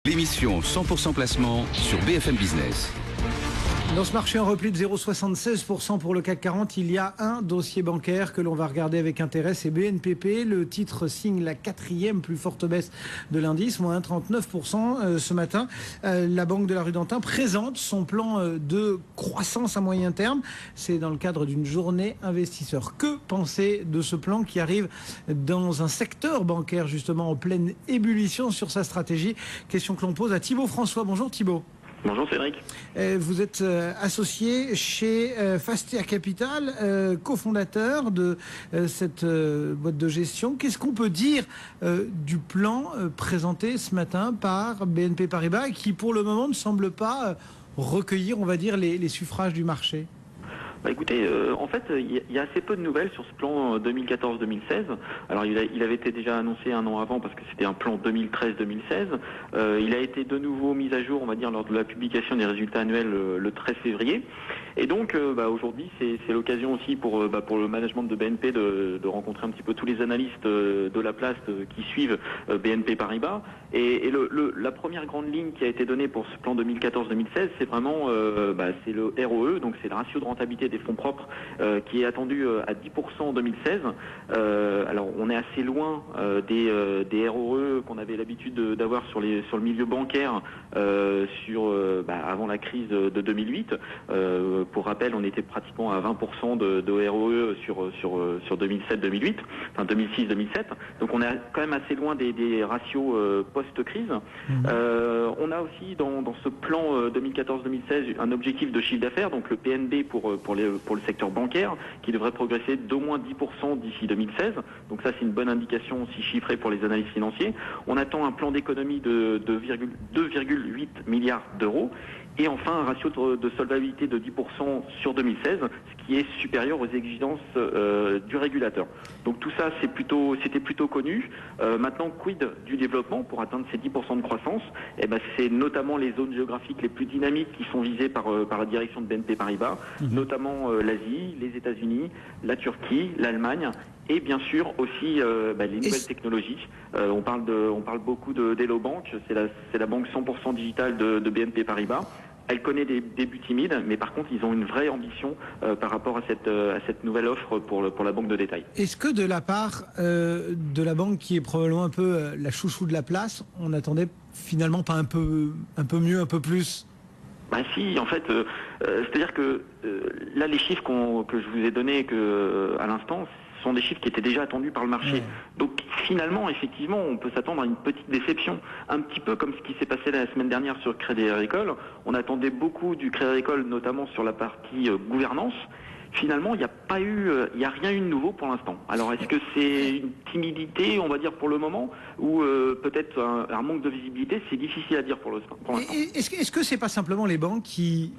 L'émission 100% placement sur BFM Business. Dans ce marché en repli de 0,76% pour le CAC 40, il y a un dossier bancaire que l'on va regarder avec intérêt, c'est BNPP. Le titre signe la 4e plus forte baisse de l'indice, moins 1,39% ce matin. La Banque de la Rue d'Antin présente son plan de croissance à moyen terme. C'est dans le cadre d'une journée investisseur. Que penser de ce plan qui arrive dans un secteur bancaire justement en pleine ébullition sur sa stratégie? Question que l'on pose à Thibaut François. Bonjour Thibaut. Bonjour Cédric. Vous êtes associé chez Fastia Capital, cofondateur de cette boîte de gestion. Qu'est-ce qu'on peut dire du plan présenté ce matin par BNP Paribas qui pour le moment ne semble pas recueillir, on va dire, les suffrages du marché? Écoutez, en fait, il y a assez peu de nouvelles sur ce plan 2014-2016. Alors, il avait été déjà annoncé un an avant parce que c'était un plan 2013-2016. Il a été de nouveau mis à jour, on va dire, lors de la publication des résultats annuels le 13 février. Et donc, aujourd'hui, c'est l'occasion aussi pour le management de BNP de rencontrer un petit peu tous les analystes de la place qui suivent BNP Paribas. Et la première grande ligne qui a été donnée pour ce plan 2014-2016, c'est vraiment c'est le ROE, donc c'est le ratio de rentabilité des fonds propres qui est attendu à 10% en 2016. Alors on est assez loin des ROE qu'on avait l'habitude d'avoir sur le milieu bancaire avant la crise de 2008. Pour rappel, on était pratiquement à 20% de ROE sur 2007-2008, enfin 2006-2007. Donc on est quand même assez loin des ratios post-crise. On a aussi dans ce plan 2014-2016 un objectif de chiffre d'affaires, donc le PNB pour le secteur bancaire, qui devrait progresser d'au moins 10% d'ici 2016. Donc ça, c'est une bonne indication aussi chiffrée pour les analystes financiers. On attend un plan d'économie de 2,8 milliards d'euros. Et enfin, un ratio de solvabilité de 10% sur 2016, ce qui est supérieur aux exigences du régulateur. Donc tout ça, c'était plutôt connu. Maintenant, quid du développement pour atteindre ces 10% de croissance? C'est notamment les zones géographiques les plus dynamiques qui sont visées par la direction de BNP Paribas, notamment l'Asie, les États-Unis, la Turquie, l'Allemagne. Et bien sûr aussi les nouvelles technologies. On parle beaucoup d'Hello Bank, c'est la banque 100% digitale de BNP Paribas. Elle connaît des débuts timides, mais par contre, ils ont une vraie ambition par rapport à cette nouvelle offre pour la banque de détail. Est-ce que de la part de la banque qui est probablement un peu la chouchou de la place, on attendait finalement pas un peu mieux, un peu plus? Si, en fait, c'est-à-dire que là, les chiffres que je vous ai donnés à l'instant, sont des chiffres qui étaient déjà attendus par le marché. Donc finalement, effectivement, on peut s'attendre à une petite déception. Un petit peu comme ce qui s'est passé la semaine dernière sur Crédit Agricole. On attendait beaucoup du Crédit Agricole, notamment sur la partie gouvernance. Finalement, il n'y a rien eu de nouveau pour l'instant. Alors, est-ce que c'est une timidité, on va dire, pour le moment, ou peut-être un manque de visibilité? C'est difficile à dire pour l'instant. Est-ce que c'est pas simplement les banques qui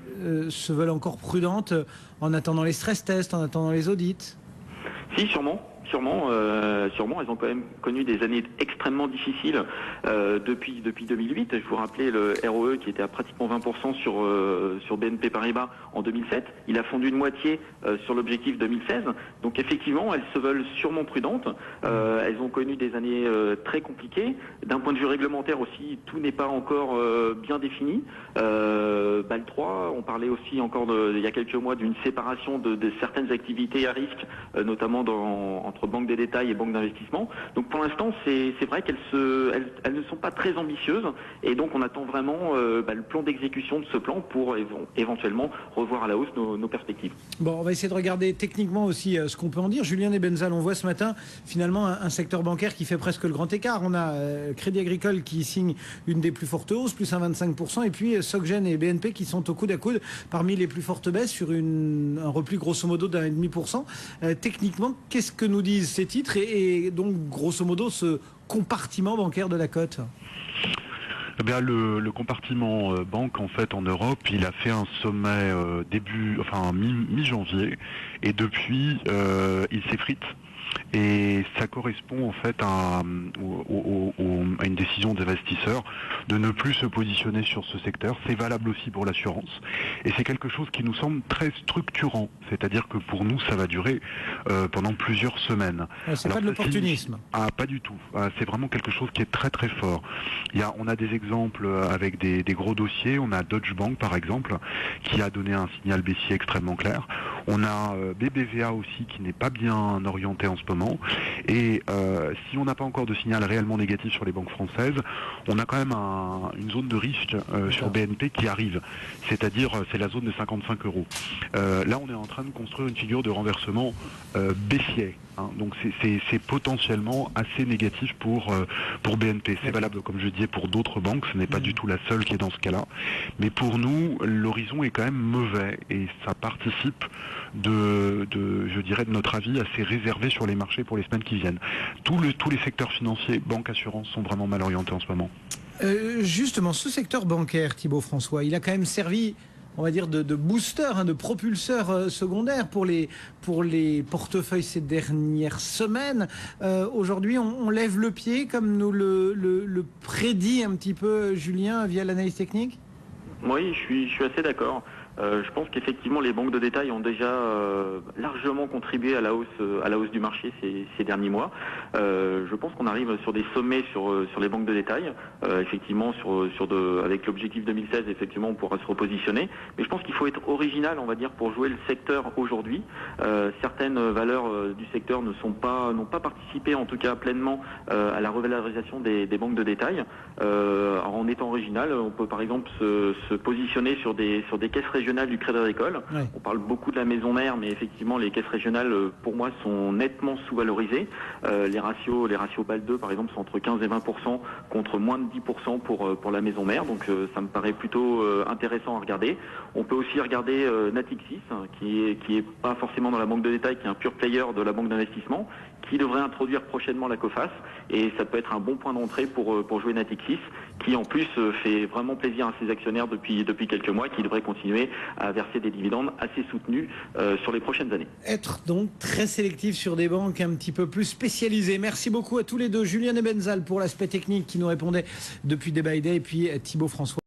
se veulent encore prudentes en attendant les stress tests, en attendant les audits? Si, sûrement, elles ont quand même connu des années extrêmement difficiles depuis 2008. Je vous rappelais le ROE qui était à pratiquement 20% sur BNP Paribas en 2007. Il a fondu de moitié sur l'objectif 2016. Donc effectivement, elles se veulent sûrement prudentes. Elles ont connu des années très compliquées. D'un point de vue réglementaire aussi, tout n'est pas encore bien défini. BAL 3, on parlait aussi encore il y a quelques mois d'une séparation de certaines activités à risque, notamment entre banque des détails et banque d'investissement. Donc pour l'instant, c'est vrai qu'elles ne sont pas très ambitieuses et donc on attend vraiment le plan d'exécution de ce plan pour éventuellement revoir à la hausse nos perspectives. Bon, on va essayer de regarder techniquement aussi ce qu'on peut en dire. Julien Nebenzal, on voit ce matin finalement un secteur bancaire qui fait presque le grand écart. On a Crédit Agricole qui signe une des plus fortes hausses, plus 1,25%, et puis Soggen et BNP qui sont au coude à coude parmi les plus fortes baisses sur un repli grosso modo d'1,5%. Techniquement, qu'est-ce que nous disent ces titres et donc grosso modo ce compartiment bancaire de la cote? Eh bien, le compartiment banque en fait en Europe, il a fait un sommet mi-janvier et depuis il s'effrite. Et ça correspond en fait à une décision d'investisseurs de ne plus se positionner sur ce secteur. C'est valable aussi pour l'assurance. Et c'est quelque chose qui nous semble très structurant. C'est-à-dire que pour nous, ça va durer pendant plusieurs semaines. C'est pas de l'opportunisme. Pas du tout. C'est vraiment quelque chose qui est très très fort. On a des exemples avec des gros dossiers. On a Deutsche Bank par exemple, qui a donné un signal baissier extrêmement clair. On a BBVA aussi qui n'est pas bien orienté en ce moment. Et si on n'a pas encore de signal réellement négatif sur les banques françaises, on a quand même une zone de risque sur BNP qui arrive. C'est-à-dire, c'est la zone de 55 €. Là, on est en train de construire une figure de renversement baissier. Donc c'est potentiellement assez négatif pour BNP. C'est valable, comme je disais, pour d'autres banques. Ce n'est pas du tout la seule qui est dans ce cas-là. Mais pour nous, l'horizon est quand même mauvais et ça participe je dirais, de notre avis assez réservé sur les marchés pour les semaines qui viennent. Tous les secteurs financiers, banque, assurance, sont vraiment mal orientés en ce moment. Justement, ce secteur bancaire, Thibaut François, il a quand même servi, on va dire, de booster, de propulseur secondaire pour les portefeuilles ces dernières semaines. Aujourd'hui, on lève le pied, comme nous le prédit un petit peu Julien via l'analyse technique? Oui, je suis assez d'accord. Je pense qu'effectivement les banques de détail ont déjà largement contribué à la hausse du marché ces derniers mois. Je pense qu'on arrive sur des sommets sur les banques de détail. Effectivement avec l'objectif 2016, effectivement on pourra se repositionner. Mais je pense qu'il faut être original, on va dire, pour jouer le secteur aujourd'hui. Certaines valeurs du secteur n'ont pas participé, en tout cas pleinement, à la revalorisation des banques de détail. En étant original, on peut par exemple se positionner sur des caisses régionales du Crédit Agricole. Ouais. On parle beaucoup de la maison mère, mais effectivement les caisses régionales pour moi sont nettement sous-valorisées. Les ratios BAL 2 par exemple sont entre 15 et 20% contre moins de 10% pour la maison mère. Donc ça me paraît plutôt intéressant à regarder. On peut aussi regarder Natixis, qui est pas forcément dans la banque de détail, qui est un pur player de la banque d'investissement, qui devrait introduire prochainement la COFAS, et ça peut être un bon point d'entrée pour jouer Natixis, qui en plus fait vraiment plaisir à ses actionnaires depuis quelques mois, qui devrait continuer à verser des dividendes assez soutenus sur les prochaines années. Être donc très sélectif sur des banques un petit peu plus spécialisées. Merci beaucoup à tous les deux, Julien et Benzal pour l'aspect technique qui nous répondait depuis Day by Day, et puis Thibaut François.